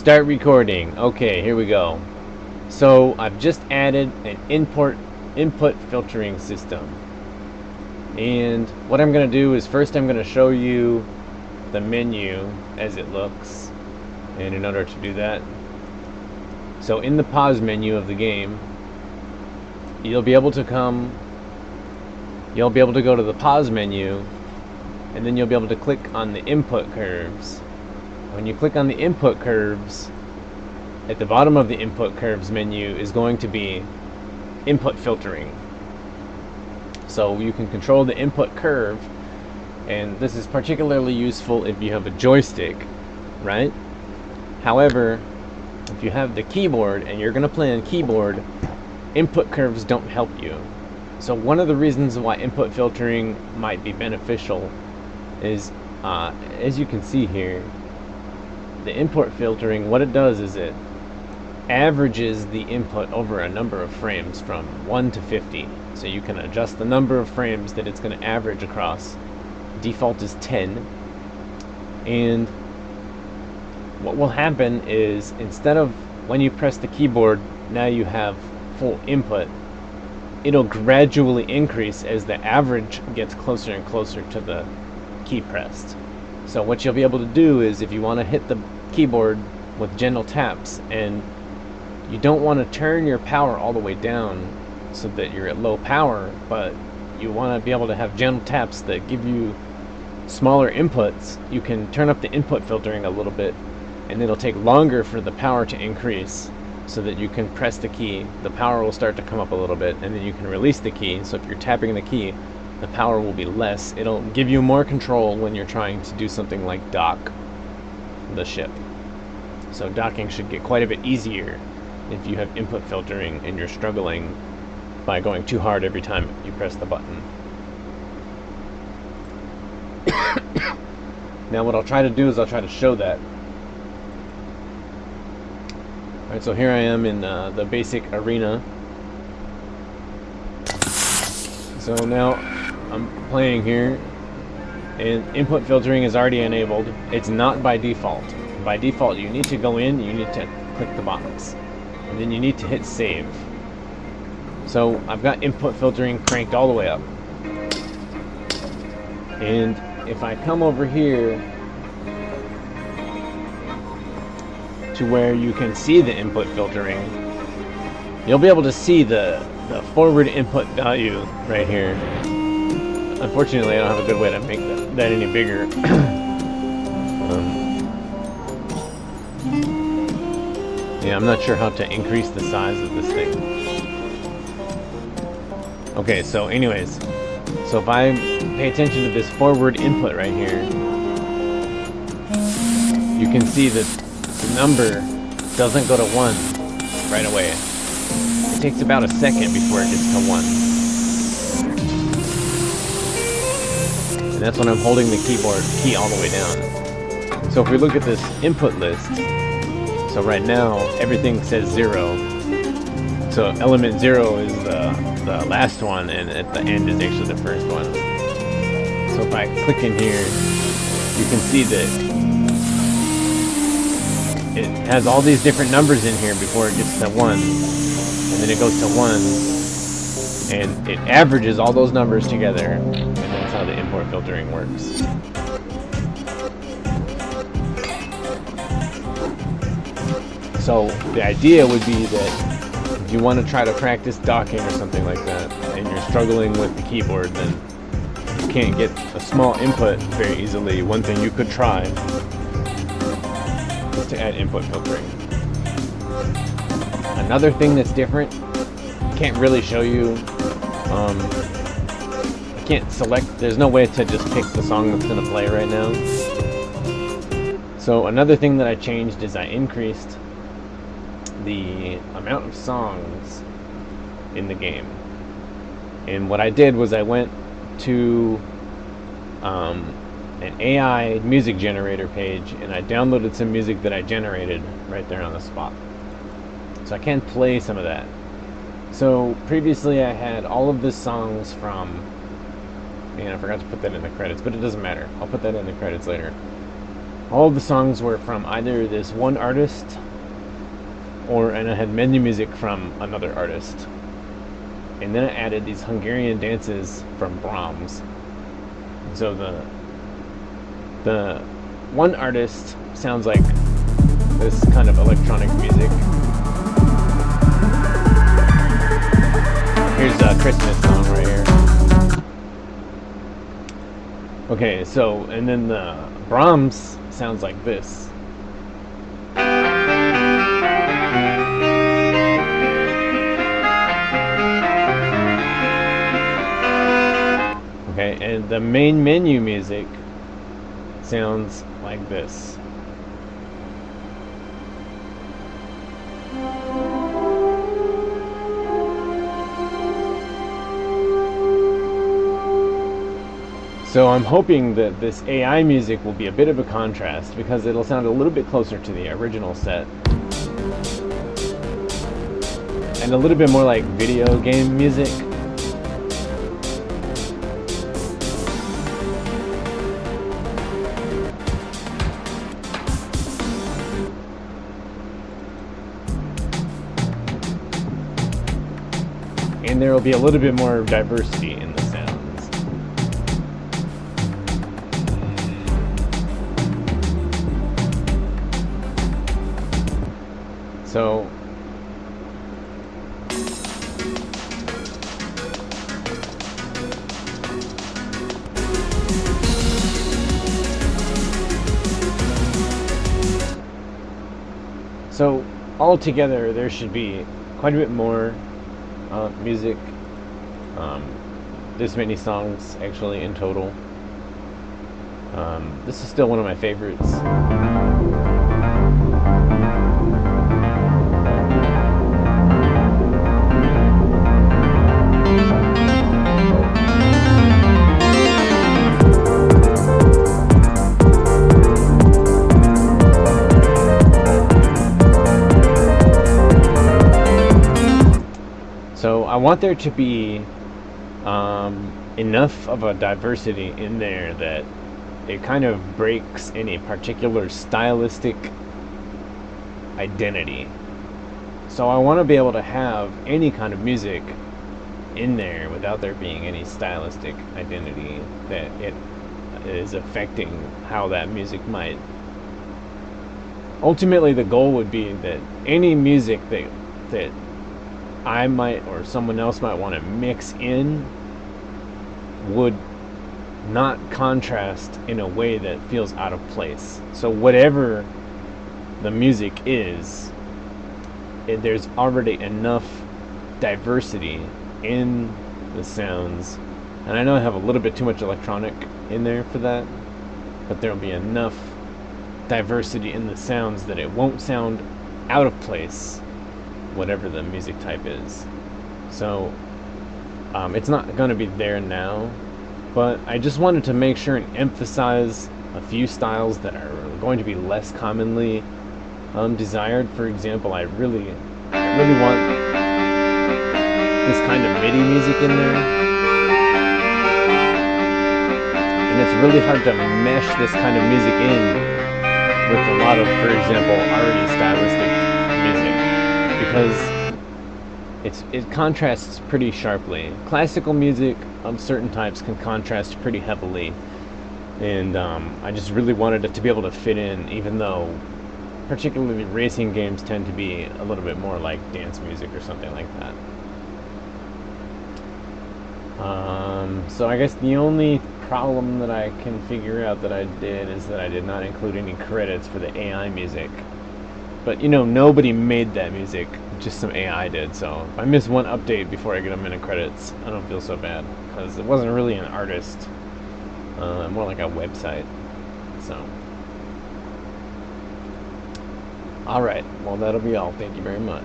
Start recording. Okay, here we go. So I've just added an input filtering system. And what I'm going to do is first I'm going to show you the menu as it looks. And in order to do that, so in the pause menu of the game, you'll be able to go to the pause menu, and then you'll be able to click on the input curves. When you click on the input curves, at the bottom of the input curves menu is going to be input filtering. So you can control the input curve, and this is particularly useful if you have a joystick, right? However, if you have the keyboard and you're going to play on keyboard, input curves don't help you. So one of the reasons why input filtering might be beneficial is, as you can see here, the input filtering, what it does is it averages the input over a number of frames from 1 to 50. So you can adjust the number of frames that it's going to average across. Default is 10. And what will happen is, instead of when you press the keyboard, now you have full input, it'll gradually increase as the average gets closer and closer to the key pressed. So what you'll be able to do is, if you want to hit the keyboard with gentle taps, and you don't want to turn your power all the way down so that you're at low power, but you want to be able to have gentle taps that give you smaller inputs, you can turn up the input filtering a little bit, and it'll take longer for the power to increase so that you can press the key. The power will start to come up a little bit, and then you can release the key. So if you're tapping the key, the power will be less. It'll give you more control when you're trying to do something like dock the ship. So docking should get quite a bit easier if you have input filtering and you're struggling by going too hard every time you press the button. Now what I'll try to do is I'll try to show that. Alright, so here I am in the basic arena. So now I'm playing here, and input filtering is already enabled. It's not by default. By default, you need to go in, you need to click the box, and then you need to hit save. So I've got input filtering cranked all the way up. And if I come over here to where you can see the input filtering, you'll be able to see the forward input value right here. Unfortunately, I don't have a good way to make that any bigger. Yeah, I'm not sure how to increase the size of this thing. Okay, so anyways, so if I pay attention to this forward input right here, you can see that the number doesn't go to 1 right away. It takes about a second before it gets to 1. And that's when I'm holding the keyboard key all the way down. So if we look at this input list, so right now everything says 0. So element 0 is the last one, and at the end is actually the first one. So if I click in here, you can see that it has all these different numbers in here before it gets to 1, and then it goes to 1, and it averages all those numbers together, and that's how the import filtering works. So the idea would be that if you want to try to practice docking or something like that, and you're struggling with the keyboard, then you can't get a small input very easily, one thing you could try is to add input filtering. Another thing that's different, can't really show you, I can't select, there's no way to just pick the song that's going to play right now. So another thing that I changed is I increased the amount of songs in the game. And what I did was I went to an AI music generator page, and I downloaded some music that I generated right there on the spot. So I can play some of that. So previously I had all of the songs from, man, I forgot to put that in the credits, but it doesn't matter. I'll put that in the credits later. all of the songs were from either this one artist and I had menu music from another artist. And then I added these Hungarian dances from Brahms. So the one artist sounds like this kind of electronic music. Here's a Christmas song right here. Okay, so, and then the Brahms sounds like this. Okay, and the main menu music sounds like this. So I'm hoping that this AI music will be a bit of a contrast because it'll sound a little bit closer to the original set. And a little bit more like video game music. And there will be a little bit more diversity in the sounds. So altogether there should be quite a bit more music. This many songs actually in total. This is still one of my favorites. So I want there to be enough of a diversity in there that it kind of breaks any particular stylistic identity. So I want to be able to have any kind of music in there without there being any stylistic identity that it is affecting how that music might. Ultimately, the goal would be that any music that I might or someone else might want to mix in would not contrast in a way that feels out of place. So whatever the music is, there's already enough diversity in the sounds. And I know I have a little bit too much electronic in there for that, but there'll be enough diversity in the sounds that it won't sound out of place, whatever the music type is. So it's not going to be there now, but I just wanted to make sure and emphasize a few styles that are going to be less commonly desired. For example, I really want this kind of MIDI music in there, and it's really hard to mesh this kind of music in with a lot of, for example, already stylistic music, because it contrasts pretty sharply. Classical music of certain types can contrast pretty heavily, and I just really wanted it to be able to fit in, even though particularly racing games tend to be a little bit more like dance music or something like that. So I guess the only problem that I can figure out that I did is that I did not include any credits for the AI music. But nobody made that music, just some AI did. So if I miss one update before I get a minute credits, I don't feel so bad, because it wasn't really an artist, more like a website. So alright, well, that'll be all. Thank you very much.